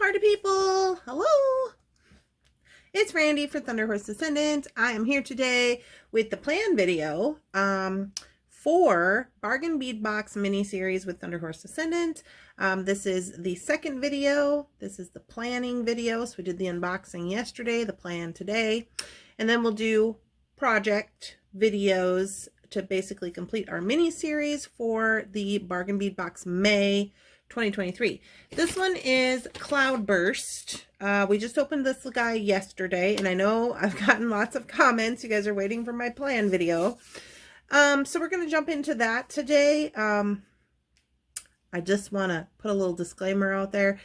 Party people, hello! It's Randy for Thunderhorse Descendant. I am here today with the plan video for Bargain Bead Box mini series with Thunderhorse Descendant. This is the second video. This is the planning video. So we did the unboxing yesterday, the plan today, and then we'll do project videos to basically complete our mini series for the Bargain Bead Box May 2023. This one is Cloudburst. We just opened this guy yesterday, and I know I've gotten lots of comments. You guys are waiting for my plan video. So we're going to jump into that today. I just want to put a little disclaimer out there.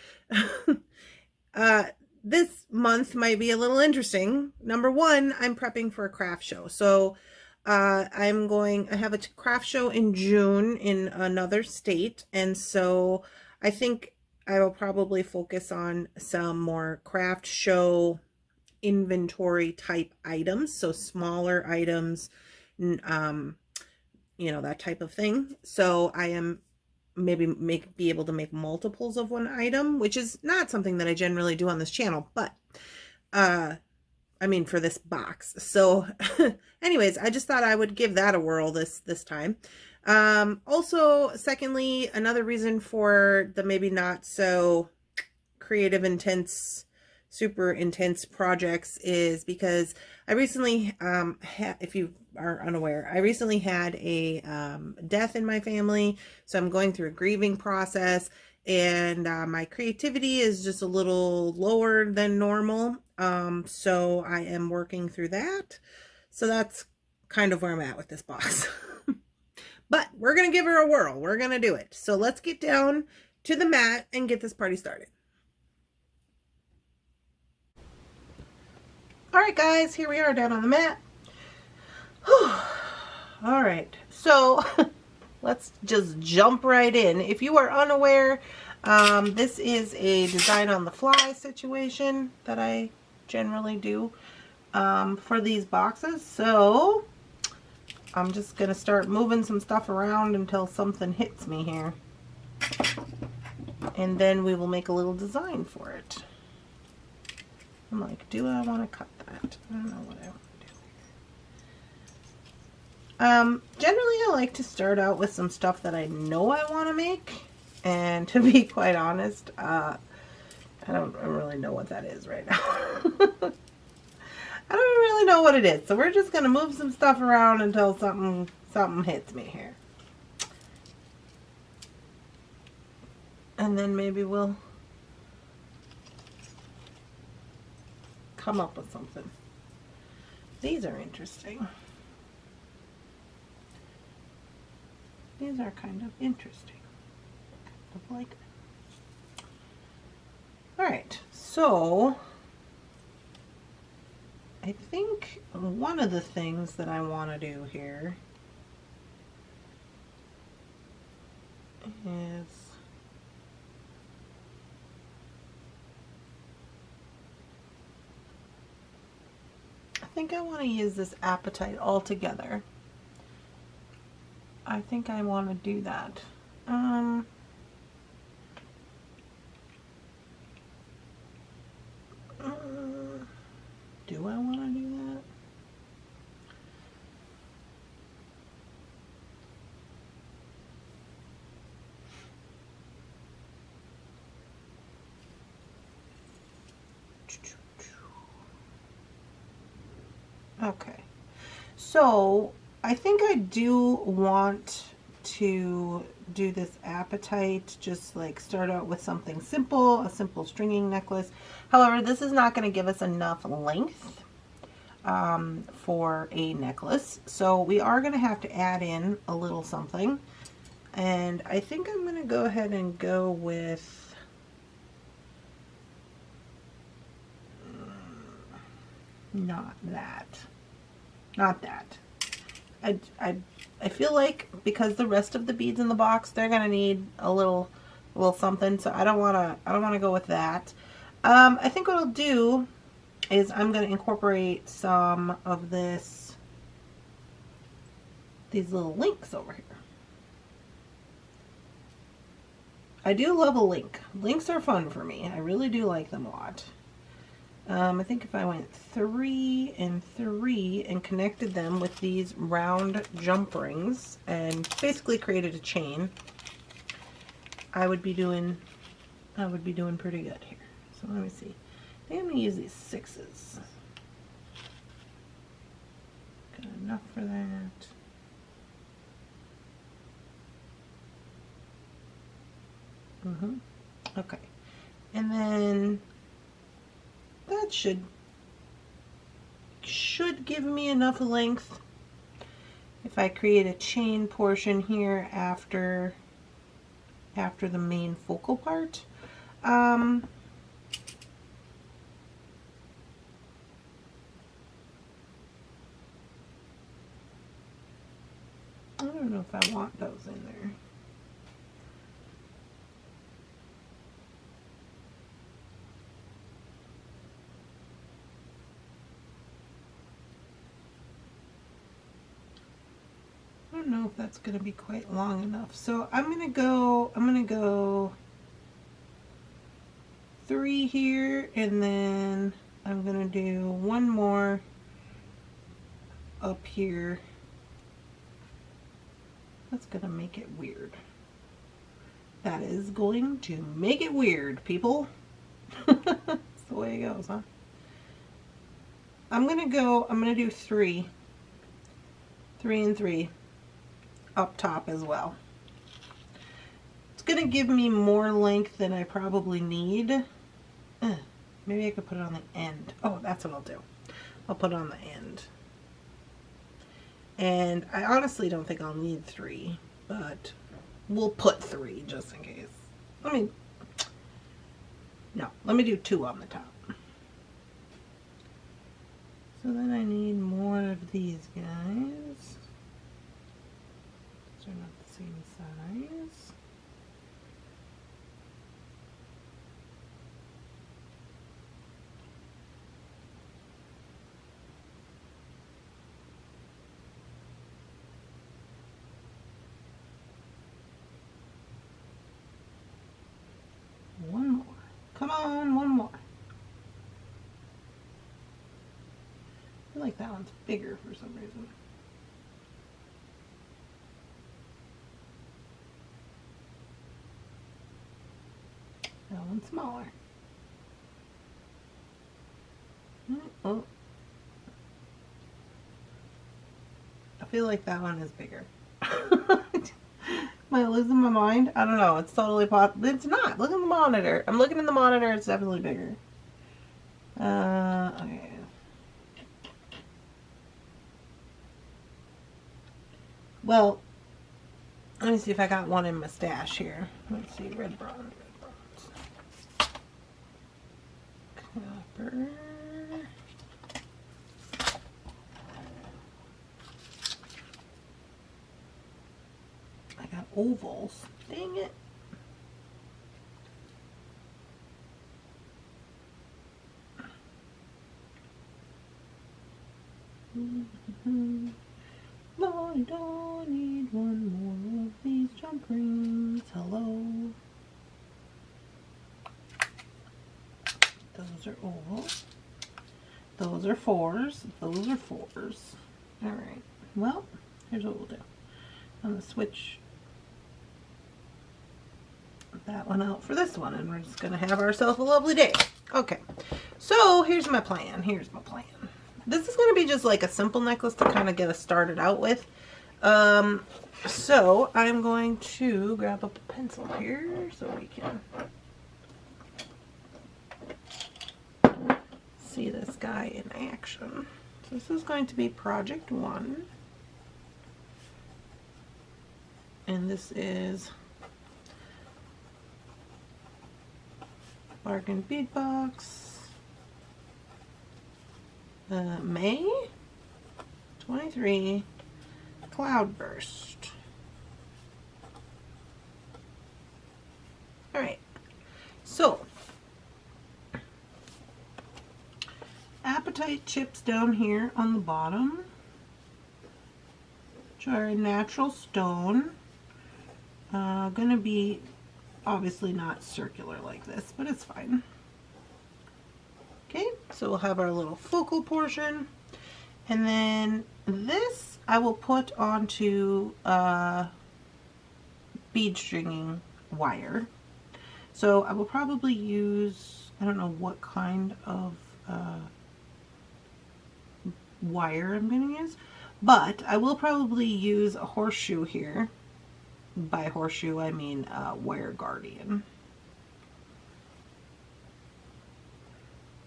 This month might be a little interesting. Number one, I'm prepping for a craft show. So I have a craft show in June in another state, and so I think I will probably focus on some more craft show inventory type items, so smaller items, you know, that type of thing. So I am maybe be able to make multiples of one item, which is not something that I generally do on this channel, but I mean, for this box. So anyways, I just thought I would give that a whirl this time. Also, secondly, another reason for the maybe not so creative, intense, super intense projects is because I recently, if you are unaware, I recently had a death in my family. So I'm going through a grieving process, and my creativity is just a little lower than normal. So I am working through that. So that's kind of where I'm at with this box. But we're going to give her a whirl. We're going to do it. So let's get down to the mat and get this party started. All right, guys, here we are down on the mat. All right, so let's just jump right in. If you are unaware, this is a design on the fly situation that I generally do for these boxes. So I'm just going to start moving some stuff around until something hits me here. And then we will make a little design for it. I'm like, do I want to cut that? I don't know what I want to do. Generally, I like to start out with some stuff that I know I want to make. And to be quite honest, I don't really know what that is right now. I don't really know what it is. So we're just going to move some stuff around until something hits me here. And then maybe we'll come up with something. These are interesting. These are kind of interesting. Kind of like it. All right, so I think one of the things that I want to do here is I think I want to use this appetite altogether. I think I want to do that. Do I want to do that? Okay. So I think I do want to do this appetite, just like start out with something simple, a simple stringing necklace. However, this is not going to give us enough length for a necklace. So we are going to have to add in a little something. And I think I'm going to go ahead and go with not that. I feel like because the rest of the beads in the box, they're gonna need a little something, so I don't wanna go with that. I think what I'll do is I'm gonna incorporate some of these little links over here. I do love a link. Links are fun for me. I really do like them a lot. I think if I went 3 and 3 and connected them with these round jump rings and basically created a chain, I would be doing pretty good here. So let me see. I think I'm gonna use these 6s. Got enough for that. Okay. And then that should give me enough length if I create a chain portion here after the main focal part. I don't know if I want those in there. I don't know if that's going to be quite long enough. So I'm going to go 3 here, and then I'm going to do one more up here. That's going to make it weird. That is going to make it weird, people. That's the way it goes, huh? I'm going to do 3 and 3 up top as well. It's going to give me more length than I probably need. Maybe I could put it on the end. Oh, that's what I'll do. I'll put it on the end. And I honestly don't think I'll need 3, but we'll put 3 just in case. Let me do 2 on the top. So then I need more of these guys. They're not the same size. One more. Come on, one more. I feel like that one's bigger for some reason. That one's smaller. Oh. I feel like that one is bigger. Am I losing my mind? I don't know. It's totally possible. It's not. Look at the monitor. I'm looking at the monitor. It's definitely bigger. Okay. Well, let me see if I got one in my stash here. Let's see. Red bronze. Copper. I got ovals. Dang it. I don't need one more of these jump rings. Hello. Those are ovals. Those are 4s. Those are 4s. Alright. Well, here's what we'll do. I'm going to switch that one out for this one, and we're just going to have ourselves a lovely day. Okay. So, here's my plan. Here's my plan. This is going to be just like a simple necklace to kind of get us started out with. So, I'm going to grab up a pencil here so we can see this guy in action. So this is going to be project 1. And this is Bargain Bead Box, May 23 Cloudburst. Alright, so apatite chips down here on the bottom, which are a natural stone. Gonna be Obviously not circular like this, but it's fine. Okay, so we'll have our little focal portion, and then this I will put onto bead stringing wire. So I will probably use, I don't know what kind of wire I'm going to use, but I will probably use a horseshoe here. By horseshoe I mean wire guardian.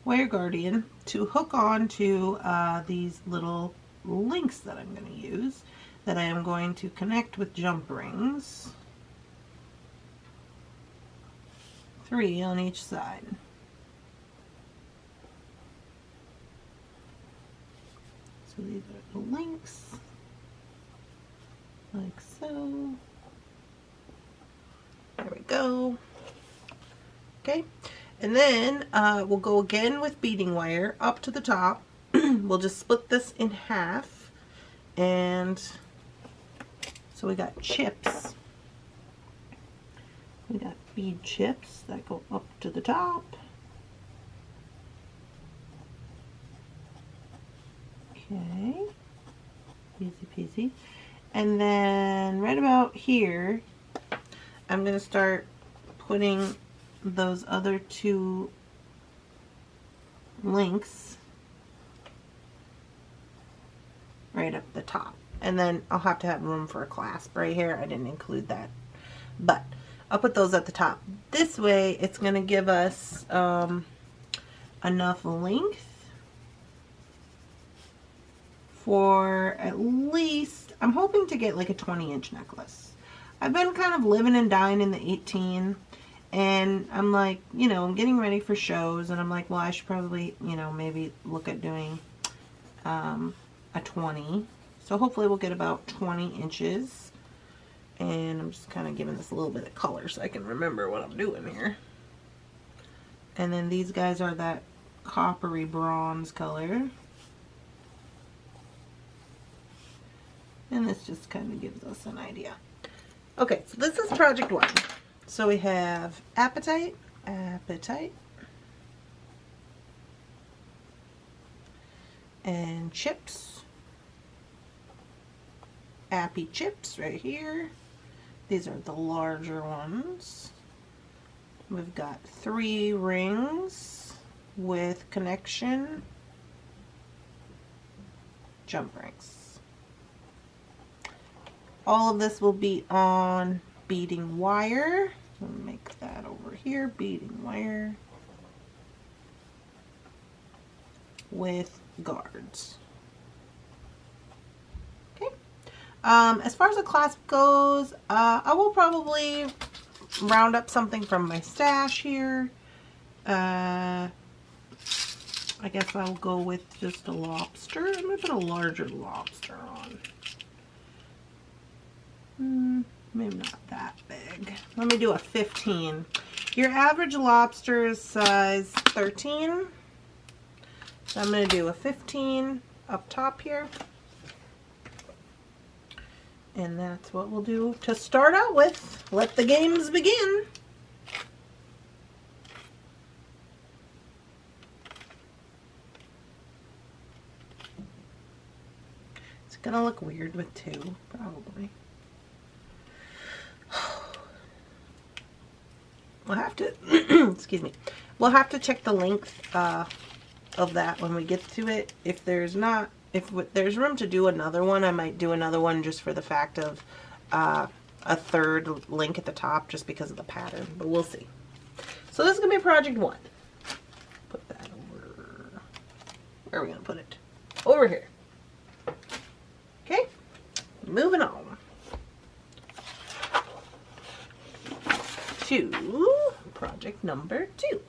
Wire guardian to hook on to these little links that I'm going to use, that I am going to connect with jump rings, 3 on each side. So these are the links, like so. There we go. Okay, and then we'll go again with beading wire up to the top. We'll just split this in half, and so we got chips. We got bead chips that go up to the top. Okay, easy peasy. And then right about here, I'm going to start putting those other 2 links right up the top. And then I'll have to have room for a clasp right here. I didn't include that, but I'll put those at the top. This way it's going to give us enough length for at least, I'm hoping to get like a 20-inch necklace. I've been kind of living and dying in the 18, and I'm like, you know, I'm getting ready for shows, and I'm like, well, I should probably, you know, maybe look at doing a 20. So hopefully we'll get about 20 inches. And I'm just kind of giving this a little bit of color so I can remember what I'm doing here. And then these guys are that coppery bronze color. And this just kind of gives us an idea. Okay, so this is project 1. So we have appetite, and chips, appy chips right here. These are the larger ones. We've got 3 rings with connection, jump rings. All of this will be on beading wire. So make that over here, beading wire with guards. Okay. As far as the clasp goes, I will probably round up something from my stash here. I guess I'll go with just a lobster. I'm going to put a larger lobster on. Maybe not that big. Let me do a 15. Your average lobster is size 13. So I'm going to do a 15 up top here. And that's what we'll do to start out with. Let the games begin. It's going to look weird with 2, probably. We'll have to, excuse me, we'll have to check the length of that when we get to it. If there's not, if there's room to do another one, I might do another one just for the fact of a 3rd link at the top, just because of the pattern, but we'll see. So this is going to be project 1. Put that over, where are we going to put it? Over here. Okay, moving on to project number 2.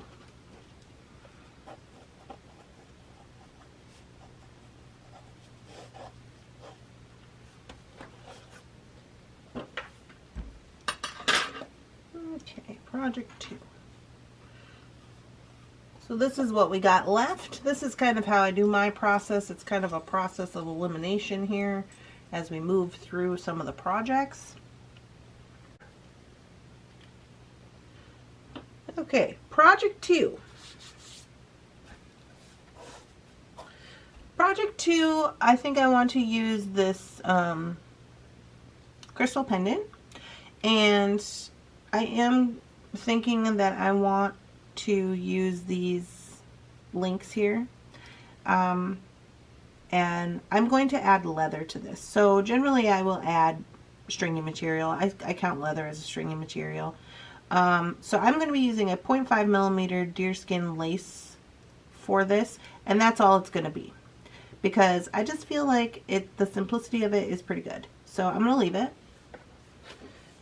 Okay, project 2. So this is what we got left. This is kind of how I do my process. It's kind of a process of elimination here as we move through some of the projects. Okay, project 2. Project 2, I think I want to use this crystal pendant, and I am thinking that I want to use these links here, and I'm going to add leather to this. So generally I will add stringy material. I count leather as a stringy material. So I'm going to be using a 0.5 millimeter deerskin lace for this, and that's all it's going to be, because I just feel like the simplicity of it is pretty good. So I'm going to leave it.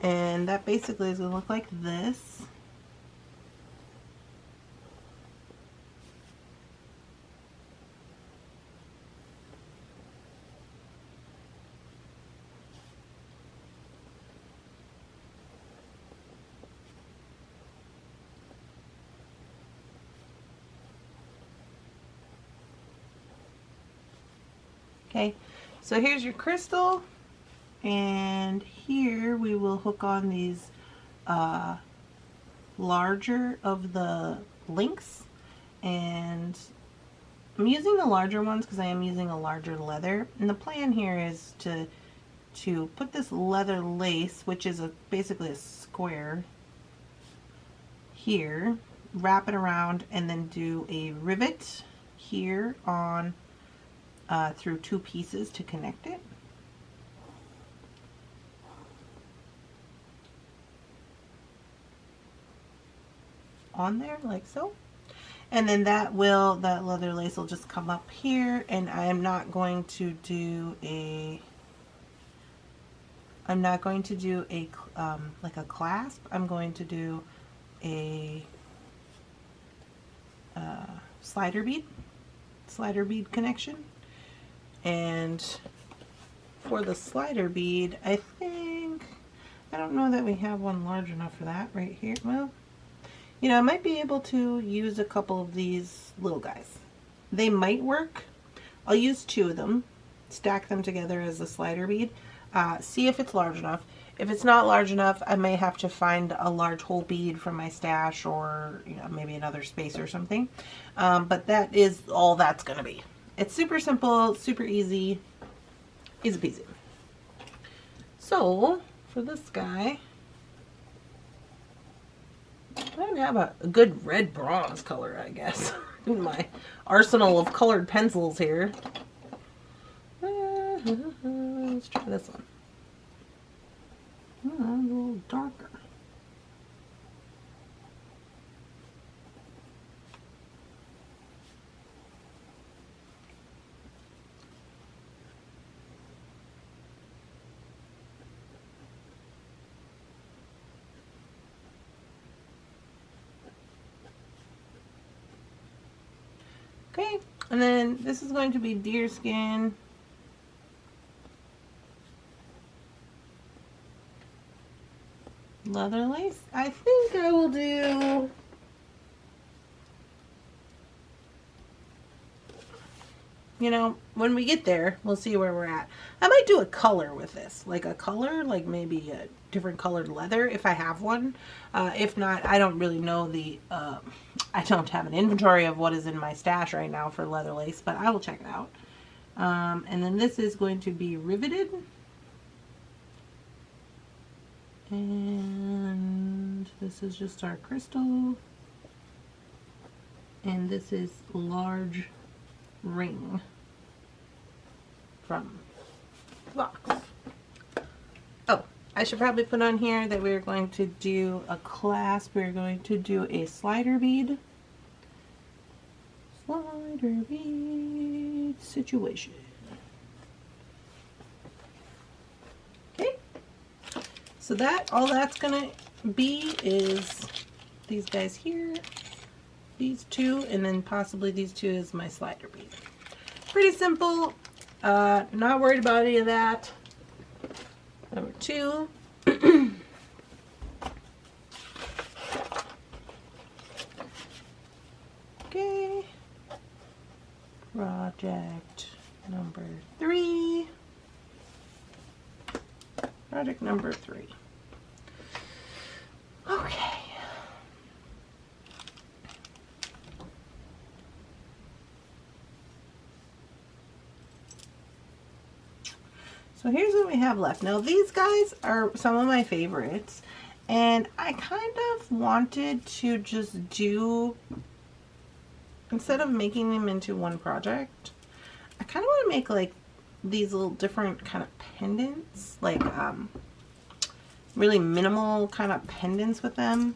And that basically is going to look like this. Okay, so here's your crystal, and here we will hook on these larger of the links, and I'm using the larger ones because I am using a larger leather, and the plan here is to put this leather lace, which is basically a square here, wrap it around, and then do a rivet here on through 2 pieces to connect it. On there like so, and then that leather lace will just come up here, and I am not going to do a like a clasp. I'm going to do a slider bead connection. And for the slider bead, I don't know that we have one large enough for that right here. Well, you know, I might be able to use a couple of these little guys. They might work. I'll use 2 of them, stack them together as a slider bead, see if it's large enough. If it's not large enough, I may have to find a large whole bead from my stash, or maybe another space or something. But that is all that's going to be. It's super simple, super easy peasy. So for this guy, I don't have a good red bronze color, I guess, in my arsenal of colored pencils here. Let's try this one. A little darker. Okay, and then this is going to be deerskin. Leather lace. I think I will do when we get there, we'll see where we're at. I might do a color with this, like maybe a different colored leather if I have one. If not, I don't really know I don't have an inventory of what is in my stash right now for leather lace, but I will check it out. And then this is going to be riveted. And this is just our crystal. And this is large ring from the box. Oh, I should probably put on here that we're going to do a clasp. We're going to do a slider bead. Slider bead situation. Okay. So all that's gonna be is these guys here, these 2, and then possibly these 2 is my slider bead. Pretty simple. Not worried about any of that. Number 2. Okay. Project number 3. Project number 3. Okay. So here's what we have left. Now these guys are some of my favorites, and I kind of wanted to just do, instead of making them into one project, I kind of want to make like these little different kind of pendants, like really minimal kind of pendants with them,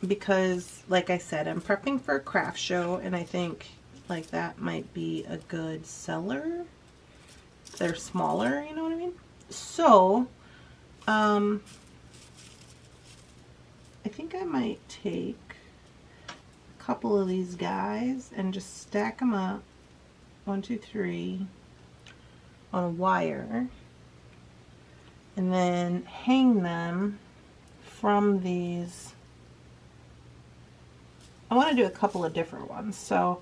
because like I said, I'm prepping for a craft show, and I think like that might be a good seller. They're smaller, you know what I mean? So, I think I might take a couple of these guys and just stack them up, 1, 2, 3, on a wire, and then hang them from these. I want to do a couple of different ones, so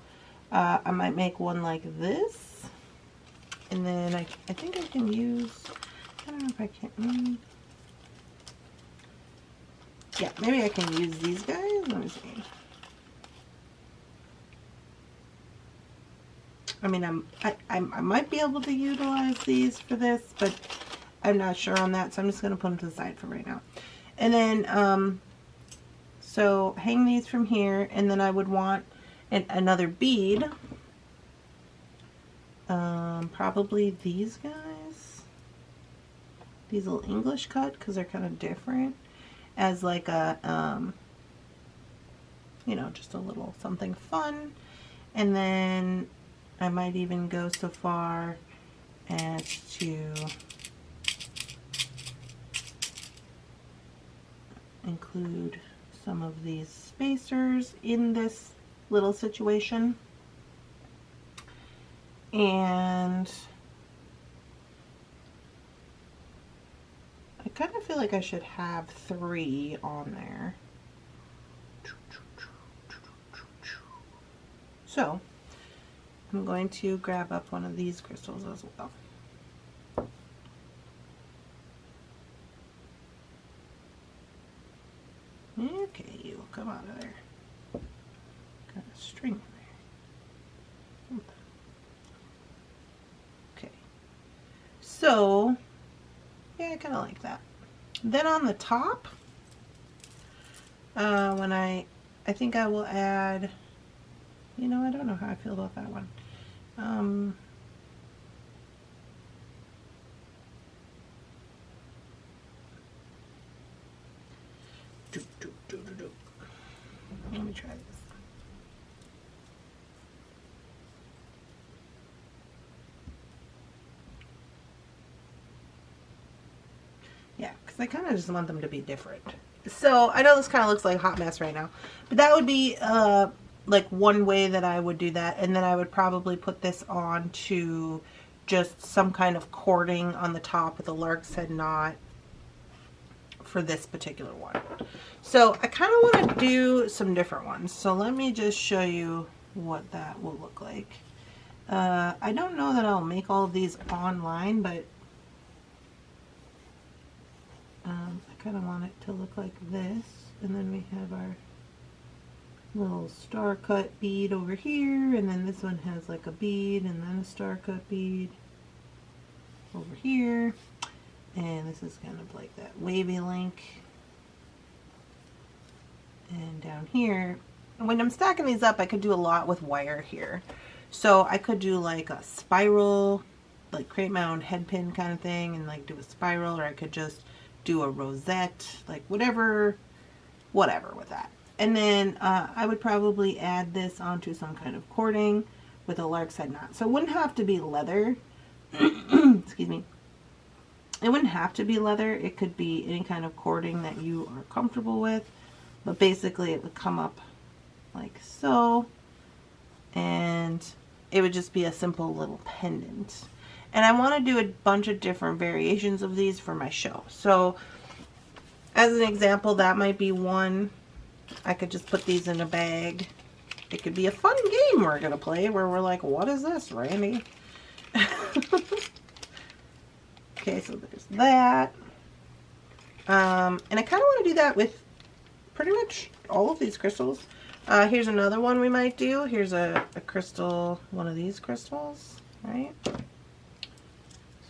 I might make one like this. And then I think I can use, I don't know if I can, yeah, maybe I can use these guys. Let me see. I mean, I might be able to utilize these for this, but I'm not sure on that, so I'm just going to put them to the side for right now. And then, so hang these from here, and then I would want another bead. Probably these guys, these little English cut, because they're kind of different, as like a you know, just a little something fun. And then I might even go so far as to include some of these spacers in this little situation. And I kind of feel like I should have 3 on there. So I'm going to grab up one of these crystals as well. Okay, you will come out of there. Got a string in there. Okay. So, yeah, I kind of like that. Then on the top, when I think I will add, you know, I don't know how I feel about that one. Let me try this. Yeah, because I kind of just want them to be different. So I know this kind of looks like a hot mess right now, but that would be like one way that I would do that. And then I would probably put this on to just some kind of cording on the top with a lark's head knot for this particular one. So I kind of want to do some different ones. So let me just show you what that will look like. I don't know that I'll make all of these online, but I kind of want it to look like this. And then we have our little star cut bead over here, and then this one has like a bead and then a star cut bead over here, and this is kind of like that wavy link. And down here, when I'm stacking these up, I could do a lot with wire here. So I could do like a spiral, like create my own head pin kind of thing and like do a spiral, or I could just do a rosette, like whatever with that. And then I would probably add this onto some kind of cording with a lark's head knot. So it wouldn't have to be leather. Excuse me. It wouldn't have to be leather. It could be any kind of cording that you are comfortable with. But basically it would come up like so. And it would just be a simple little pendant. And I want to do a bunch of different variations of these for my show. So as an example, that might be one. I could just put these in a bag. It could be a fun game we're going to play where we're like, what is this, Randy? Okay, so there's that. And I kind of want to do that with pretty much all of these crystals. Here's another one we might do. Here's a crystal, one of these crystals, right?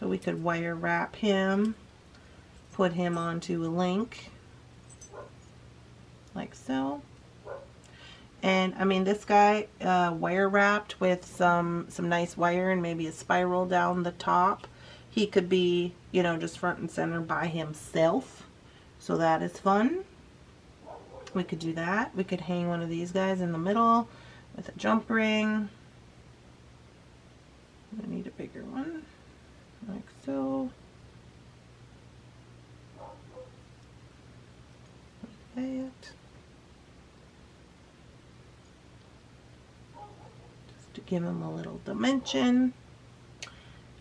So So we could wire wrap him, put him onto a link, like so. And I mean, this guy wire wrapped with some nice wire and maybe a spiral down the top. He could be, you know, just front and center by himself. So that is fun. We could do that. We could hang one of these guys in the middle with a jump ring. I need a bigger one, like so. Like that. Just to give him a little dimension.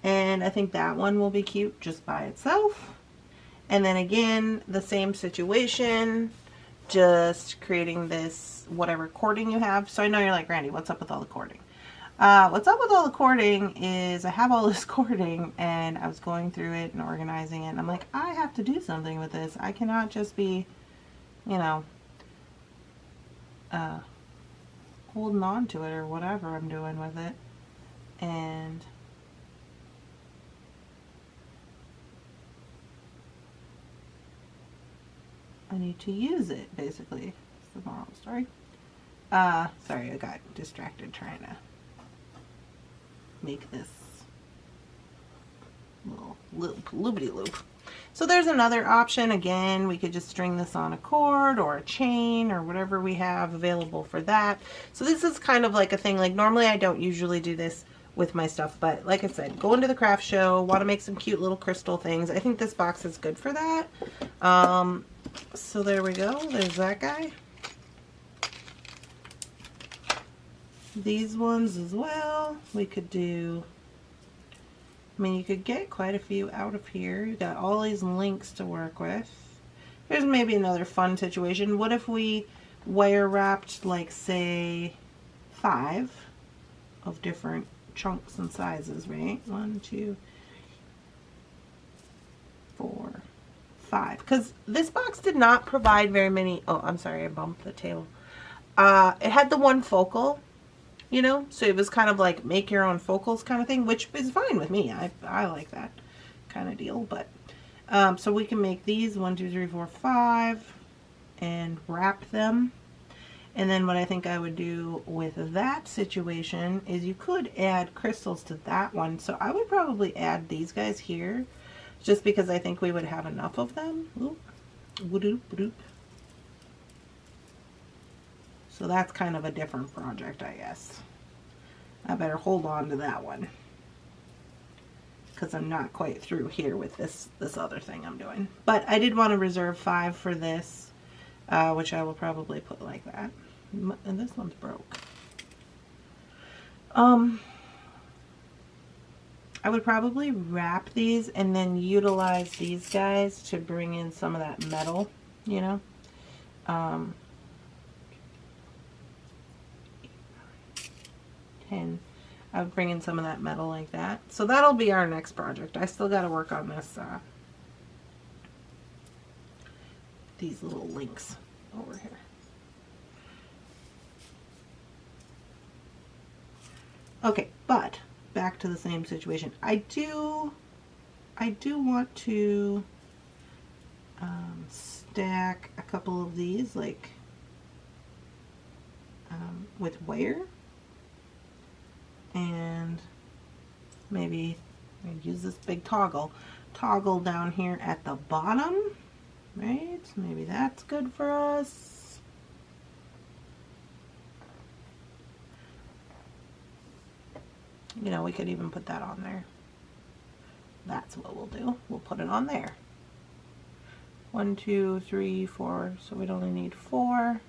And I think that one will be cute just by itself. And then again, the same situation, just creating this whatever cording you have. So I know you're like, Randy, what's up with all the cording? What's up with all the cording is I have all this cording and I was going through it and organizing it. And I'm like, I have to do something with this. I cannot just be, you know, holding on to it or whatever I'm doing with it. And I need to use it, basically. That's the moral of the story. Sorry, I got distracted trying to make this little loop-loopity-loop. So there's another option. Again, we could just string this on a cord or a chain or whatever we have available for that. So this is kind of like a thing, like normally I don't usually do this with my stuff, but like I said, go into the craft show, want to make some cute little crystal things. I think this box is good for that. So there we go. There's that guy. These ones as well. We could do, I mean, you could get quite a few out of here. You got all these links to work with. Here's maybe another fun situation. What if we wire wrapped, like, say, 5 of different chunks and sizes, right? 1, 2, 4, 5. Because this box did not provide very many. Oh, I'm sorry, I bumped the table. It had the one focal, you know, so it was kind of like make your own focals kind of thing, which is fine with me. I like that kind of deal. But so we can make these 1, 2, 3, 4, 5 and wrap them. And then what I think I would do with that situation is you could add crystals to that one. So I would probably add these guys here just because I think we would have enough of them. Ooh. So that's kind of a different project, I guess. I better hold on to that one because I'm not quite through here with this other thing I'm doing. But I did want to reserve 5 for this, which I will probably put like that. And this one's broke. I would probably wrap these and then utilize these guys to bring in some of that metal, you know. And I would bring in some of that metal like that. So that'll be our next project. I still got to work on this, these little links over here. Okay, but back to the same situation. I do want to stack a couple of these, like with wire, and maybe use this big toggle down here at the bottom, right? Maybe that's good for us. You know, we could even put that on there. That's what we'll do. We'll put it on there. 1, 2, 3, 4. So we'd only need 4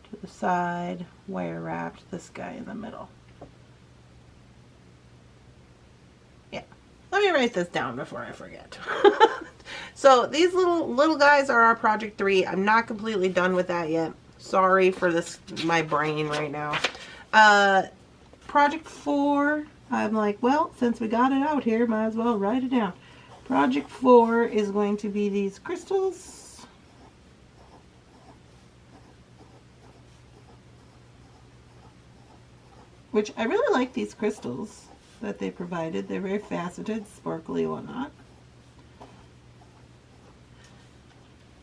to the side, wire wrapped, this guy in the middle. Yeah. Let me write this down before I forget. So these little guys are our project 3. I'm not completely done with that yet. Sorry for this, my brain right now. Project 4, I'm like, well, since we got it out here, might as well write it down. Project 4 is going to be these crystals. Which I really like these crystals. that they provided. They're very faceted, sparkly, whatnot.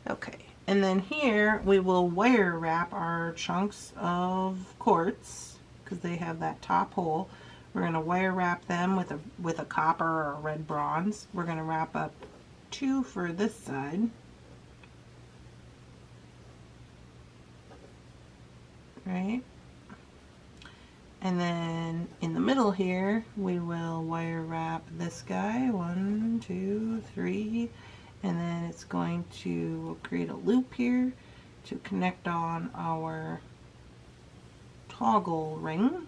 Okay, and then here we will wire wrap our chunks of quartz because they have that top hole. We're going to wire wrap them with a copper or a red bronze. We're going to wrap up 2 for this side. Right? And then in the middle here, we will wire wrap this guy, 1, 2, 3, and then it's going to create a loop here to connect on our toggle ring.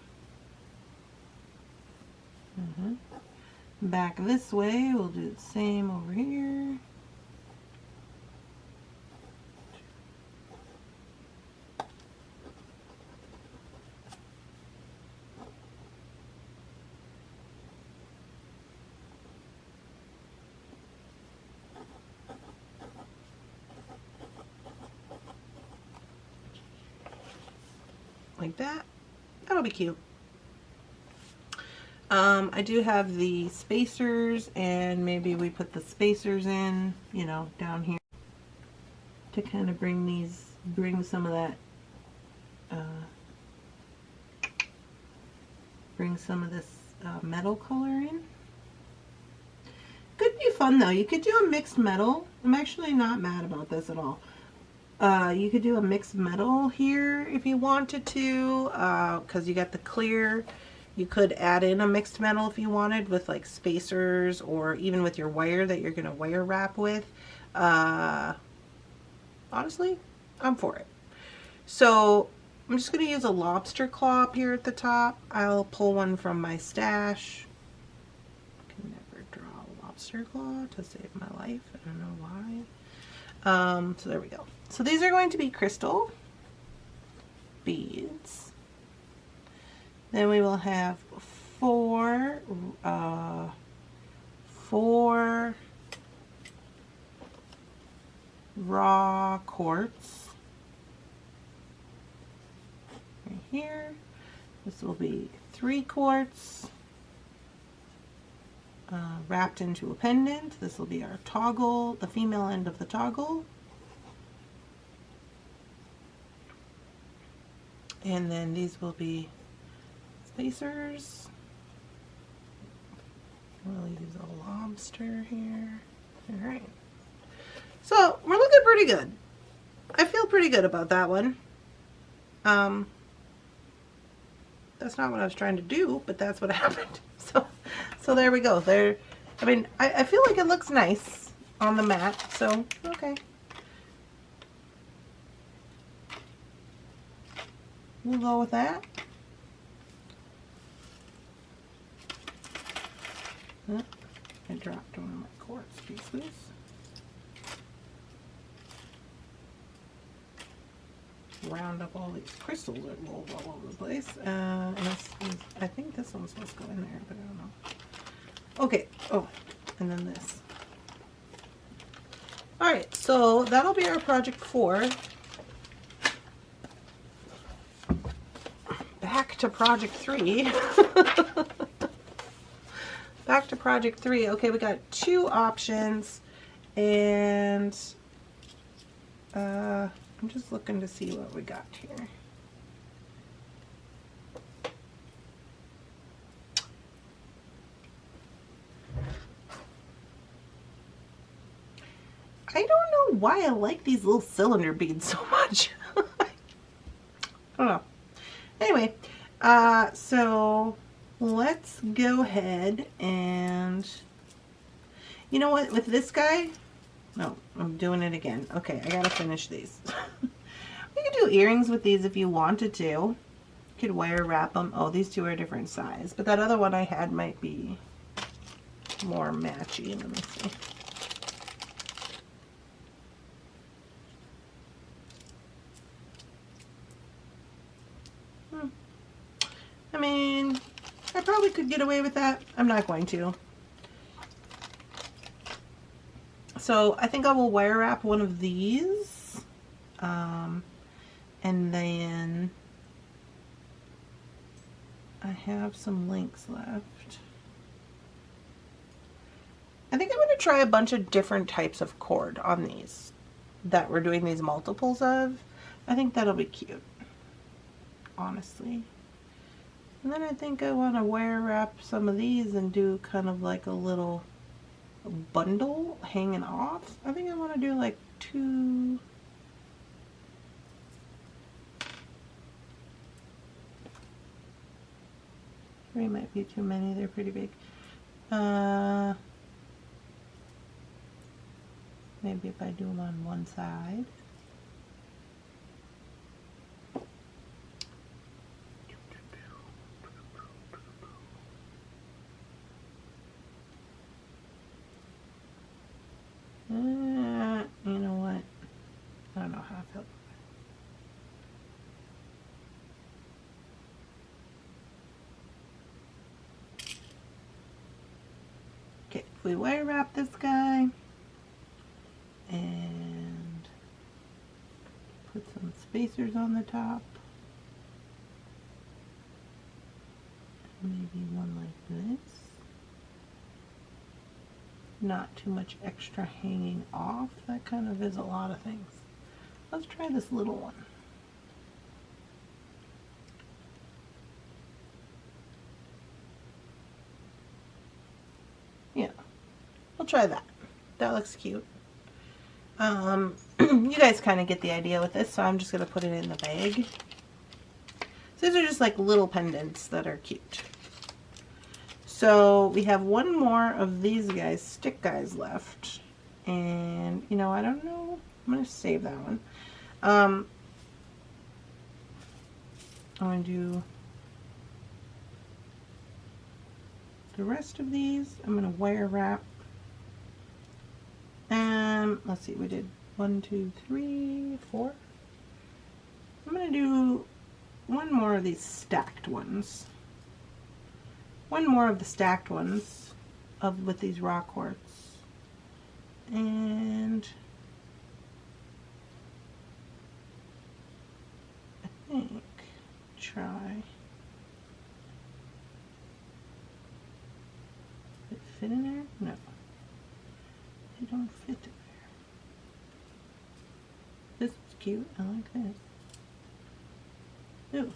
Back this way, we'll do the same over here. Like that. That'll be cute. I do have the spacers, and maybe we put the spacers in, you know, down here to kind of bring some of that, bring some of this metal color in. Could be fun though. You could do a mixed metal. I'm actually not mad about this at all. You could do a mixed metal here if you wanted to, because you got the clear. You could add in a mixed metal if you wanted with like spacers, or even with your wire that you're going to wire wrap with. Honestly, I'm for it. So I'm just going to use a lobster claw up here at the top. I'll pull one from my stash. I can never draw a lobster claw to save my life. I don't know why. So there we go. So these are going to be crystal beads. Then we will have four raw quartz right here. This will be 3 quartz wrapped into a pendant. This will be our toggle, the female end of the toggle. And then these will be spacers. We'll use a lobster here. All right. So we're looking pretty good. I feel pretty good about that one. That's not what I was trying to do, but that's what happened. So there we go. There. I mean, I feel like it looks nice on the mat. So okay. We'll go with that. I dropped one of my quartz pieces. Round up all these crystals that rolled all over the place. And I think this one's supposed to go in there, but I don't know. Okay. Oh, and then this. All right, so that'll be our project 4. Back to project 3. Back to project 3. Okay, we got 2 options, and I'm just looking to see what we got here. I don't know why I like these little cylinder beads so much. I don't know. Anyway, so let's go ahead and, you know what, with this guy, no, I'm doing it again. Okay, I gotta finish these. We could do earrings with these if you wanted to. You could wire wrap them. Oh, these 2 are a different size, but that other one I had might be more matchy. Let me see. I mean, I probably could get away with that. I'm not going to. So I think I will wire wrap one of these. And then I have some links left. I think I'm going to try a bunch of different types of cord on these that we're doing these multiples of. I think that'll be cute, honestly. And then I think I want to wire wrap some of these and do kind of like a little bundle hanging off. I think I want to do like 2. Three might be too many, they're pretty big. Maybe if I do them on one side. You know what? I don't know how I feel. Okay, if we wire wrap this guy and put some spacers on the top, maybe one like this. Not too much extra hanging off. That kind of is a lot of things. Let's try this little one. Yeah, we'll try that. That looks cute. You guys kind of get the idea with this, so I'm just going to put it in the bag. So these are just like little pendants that are cute. So we have one more of these guys, stick guys, left. And, you know, I don't know. I'm going to save that one. I'm going to do the rest of these. I'm going to wire wrap. Let's see, we did 1, 2, 3, 4. I'm going to do one more of these stacked ones. One more of the stacked ones with these raw quartz. And I think try. Did it fit in there? No. They don't fit in there. This is cute. I like this. Ooh.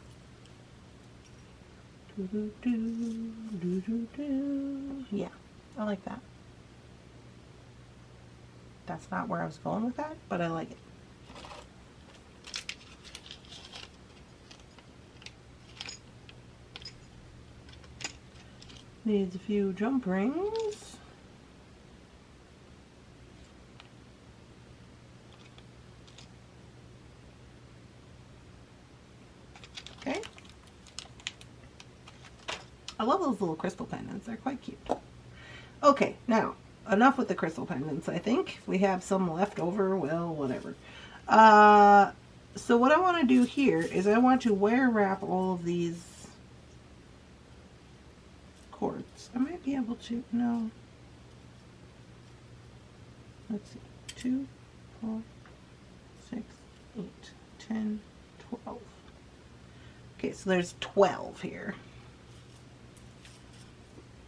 Yeah, I like that. That's not where I was going with that, but I like it. Needs a few jump rings. Okay. I love those little crystal pendants. They're quite cute. Okay, now, enough with the crystal pendants, I think. If we have some left over, well, whatever. So what I want to do here is I want to wire wrap all of these cords. I might be able to, no. Let's see, 2, 4, 6, 8, 10, 12. Okay, so there's 12 here.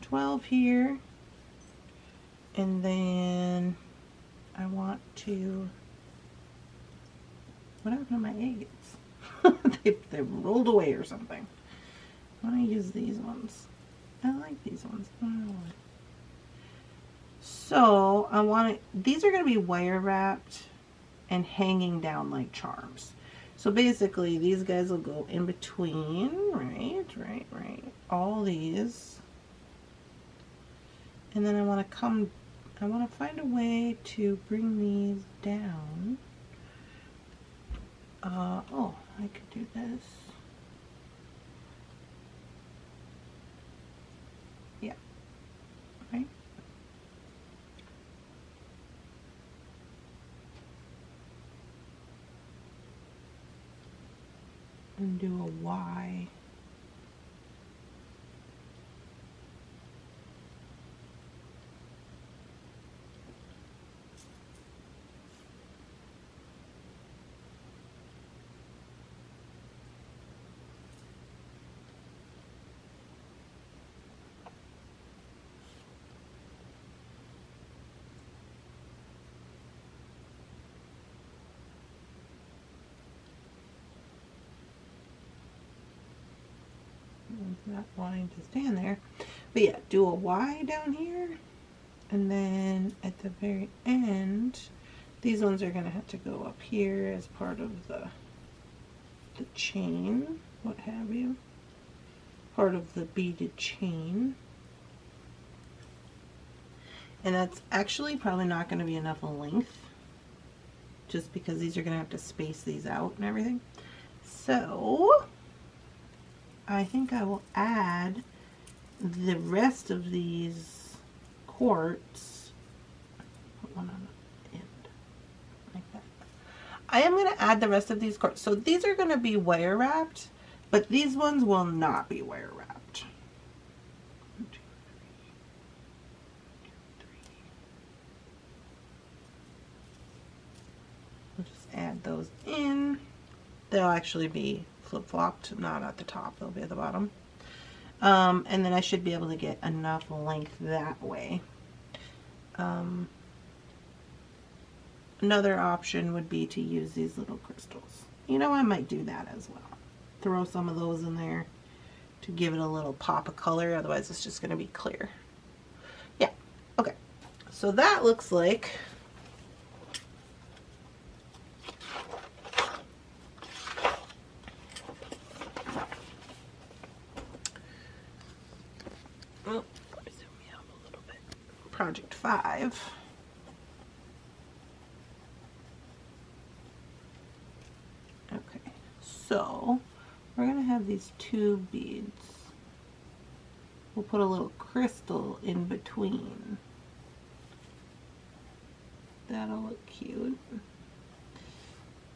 12 here. And then I want to, what happened to my agates? they rolled away or something. I want to use these ones. I like these ones. I don't know why. So I want to, these are going to be wire wrapped and hanging down like charms. So basically these guys will go in between, right, all these. And then I want to find a way to bring these down. Oh, I could do this. Yeah, right. And do a Y. not wanting to stand there. But yeah, do a Y down here, and then at the very end, these ones are going to have to go up here as part of the chain, what have you, part of the beaded chain. And that's actually probably not going to be enough length, just because these are going to have to space these out and everything. So I think I will add the rest of these quartz, put one on the end like that. I am going to add the rest of these quartz. So these are going to be wire wrapped, but these ones will not be wire wrapped. Add those in. They'll actually be flip-flopped, not at the top, they'll be at the bottom. And then I should be able to get enough length that way. Another option would be to use these little crystals. You know, I might do that as well. Throw some of those in there to give it a little pop of color, otherwise it's just going to be clear. Yeah, okay. So that looks like Project 5. Okay, so we're going to have these two beads. We'll put a little crystal in between. That'll look cute.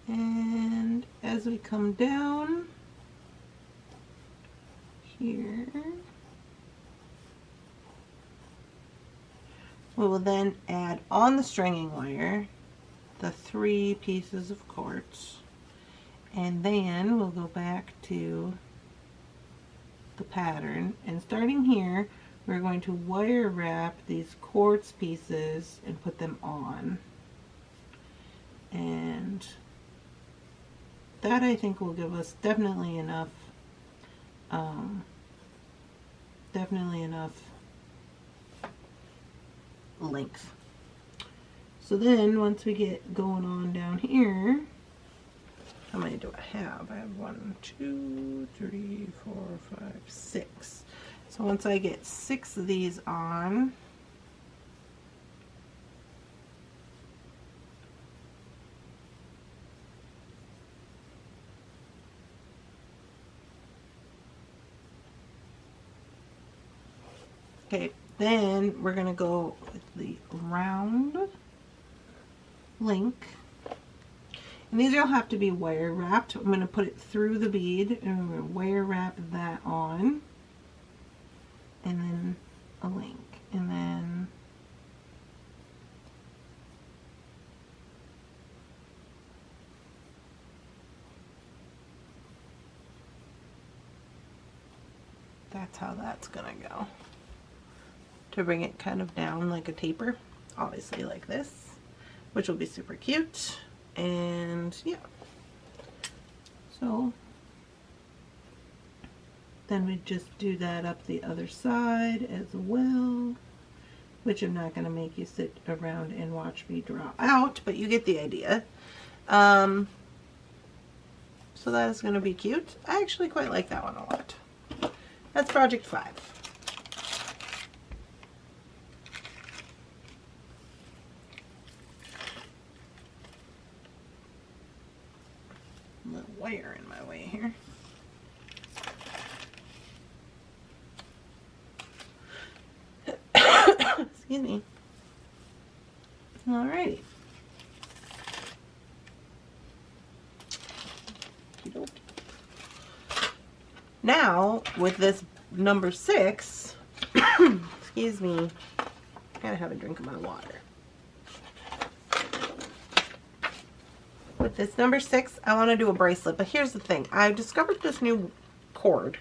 And as we come down here, we will then add on the stringing wire the 3 pieces of quartz, and then we'll go back to the pattern, and starting here we're going to wire wrap these quartz pieces and put them on, and that I think will give us definitely enough length. So then once we get going on down here, how many do I have? I have 1, 2, 3, 4, 5, 6. So once I get 6 of these on, okay, then we're going to go with the round link. And these all have to be wire wrapped. I'm going to put it through the bead and I'm going to wire wrap that on. And then a link. And then that's how that's going to go. To bring it kind of down like a taper, obviously like this, which will be super cute. And yeah, so then we just do that up the other side as well, which I'm not going to make you sit around and watch me draw out, but you get the idea. So that is going to be cute. I actually quite like that one a lot. That's Project 5. Little wire in my way here. Excuse me. Alrighty. Now, with this number 6, excuse me, I gotta have a drink of my water. With this number 6, I want to do a bracelet, but here's the thing. I've discovered this new cord.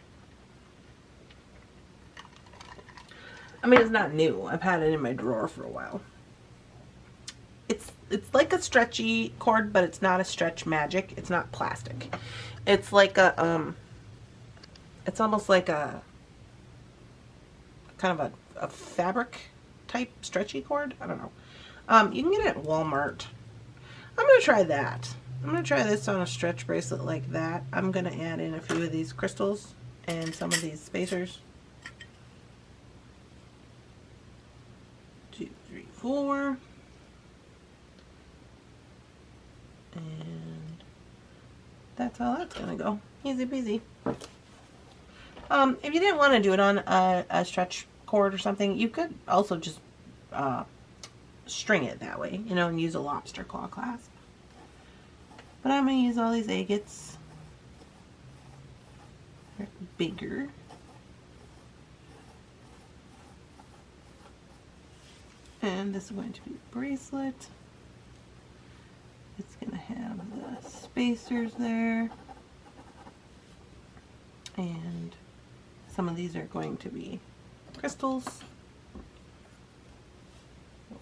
I mean, it's not new. I've had it in my drawer for a while. It's like a stretchy cord, but it's not a stretch magic. It's not plastic. It's like a, it's almost like a kind of a fabric type stretchy cord. I don't know. You can get it at Walmart. I'm going to try that. I'm going to try this on a stretch bracelet like that. I'm going to add in a few of these crystals and some of these spacers. 2, 3, 4. And that's how that's going to go. Easy peasy. If you didn't want to do it on a stretch cord or something, you could also just string it that way, you know, and use a lobster claw clasp. But I'm going to use all these agates. They're bigger. And this is going to be a bracelet. It's going to have the spacers there. And some of these are going to be crystals.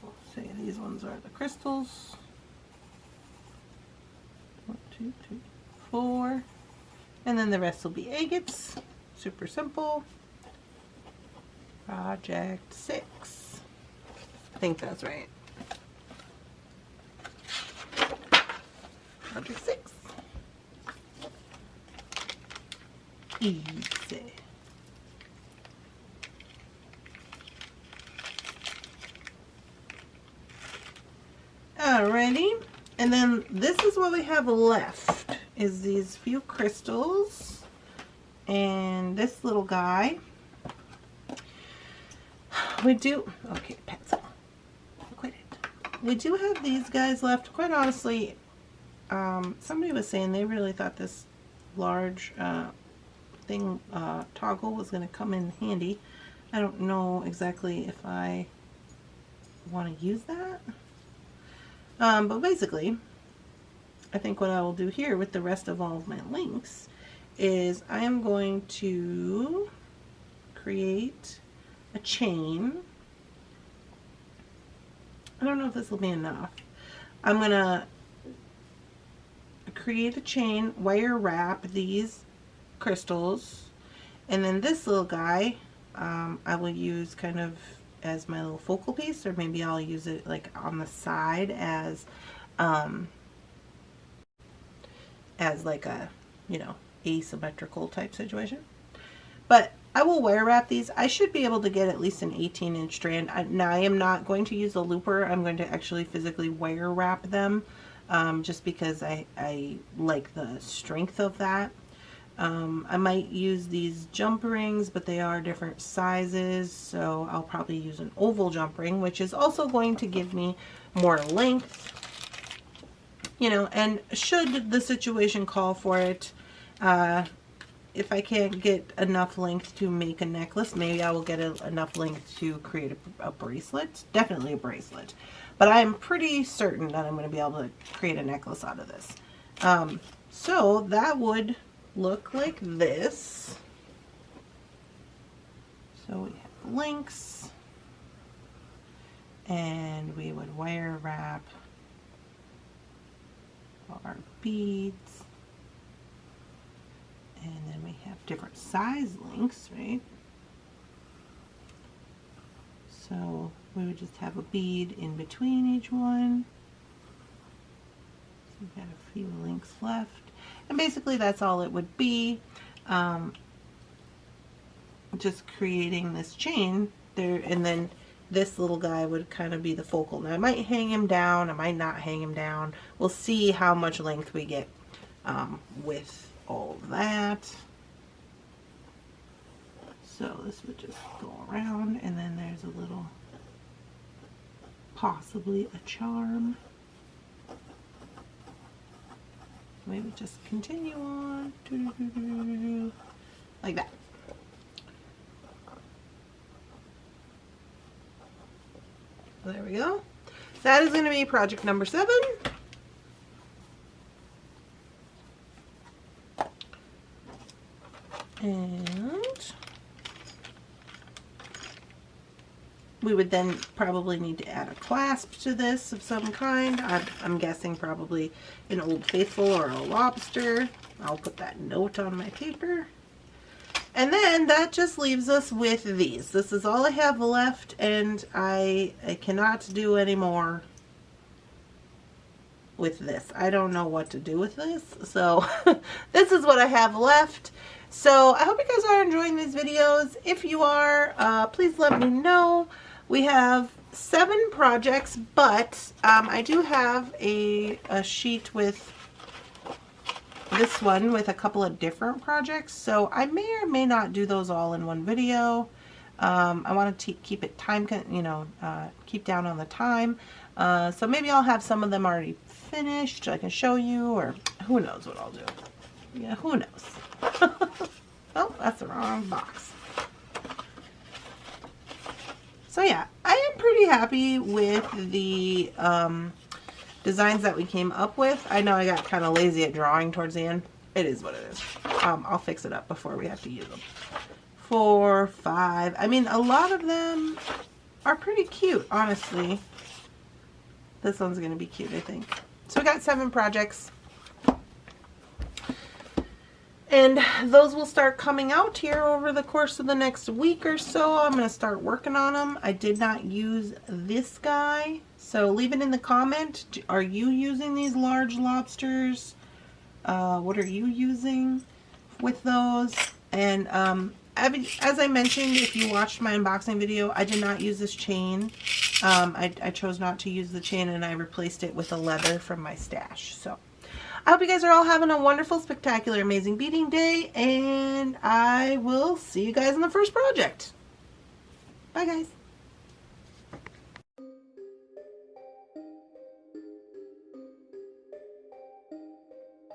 We'll say these ones are the crystals. 1, 2, 3, 4. And then the rest will be agates. Super simple. Project 6. I think that's right. Project 6. Easy. Alrighty, and then this is what we have left, is these few crystals and this little guy. We do, okay, pencil, quit it. We do have these guys left. Quite honestly, somebody was saying they really thought this large thing toggle was going to come in handy. I don't know exactly if I want to use that. But basically, I think what I will do here with the rest of all of my links is I am going to create a chain. I don't know if this will be enough. I'm going to create a chain, wire wrap these crystals, and then this little guy I will use kind of as my little focal piece, or maybe I'll use it like on the side as like a, you know, asymmetrical type situation. But I will wire wrap these. I should be able to get at least an 18-inch strand. Now I am not going to use a looper. I'm going to actually physically wire wrap them, just because I like the strength of that. I might use these jump rings, but they are different sizes, so I'll probably use an oval jump ring, which is also going to give me more length, you know, and should the situation call for it, if I can't get enough length to make a necklace, maybe I will get enough length to create a bracelet, definitely a bracelet, but I'm pretty certain that I'm going to be able to create a necklace out of this. So that would look like this. So we have links, and we would wire wrap our beads, and then we have different size links, right? So we would just have a bead in between each one. So we've got a few links left. And basically that's all it would be. Just creating this chain there, and then this little guy would kind of be the focal. Now I might hang him down, I might not hang him down. We'll see how much length we get with all of that. So this would just go around, and then there's a little, possibly a charm. Maybe just continue on like that. There we go. That is going to be project number 7. And we would then probably need to add a clasp to this of some kind. I'm guessing probably an Old Faithful or a lobster. I'll put that note on my paper. And then that just leaves us with these. This is all I have left, and I cannot do any more with this. I don't know what to do with this. So this is what I have left. So I hope you guys are enjoying these videos. If you are, please let me know. We have 7 projects, but I do have a sheet with this one with a couple of different projects, so I may or may not do those all in one video. I want to keep it time, keep down on the time. So maybe I'll have some of them already finished. I can show you, or who knows what I'll do. Yeah, who knows? Oh, that's the wrong box. So yeah, I am pretty happy with the designs that we came up with. I know I got kind of lazy at drawing towards the end. It is what it is. I'll fix it up before we have to use them. 4, 5. I mean, a lot of them are pretty cute, honestly. This one's going to be cute, I think. So we got 7 projects. And those will start coming out here over the course of the next week or so. I'm going to start working on them. I did not use this guy. So leave it in the comment. Are you using these large lobsters? What are you using with those? And as I mentioned, if you watched my unboxing video, I did not use this chain. I chose not to use the chain, and I replaced it with a leather from my stash. So I hope you guys are all having a wonderful, spectacular, amazing beading day, and I will see you guys in the first project. Bye, guys.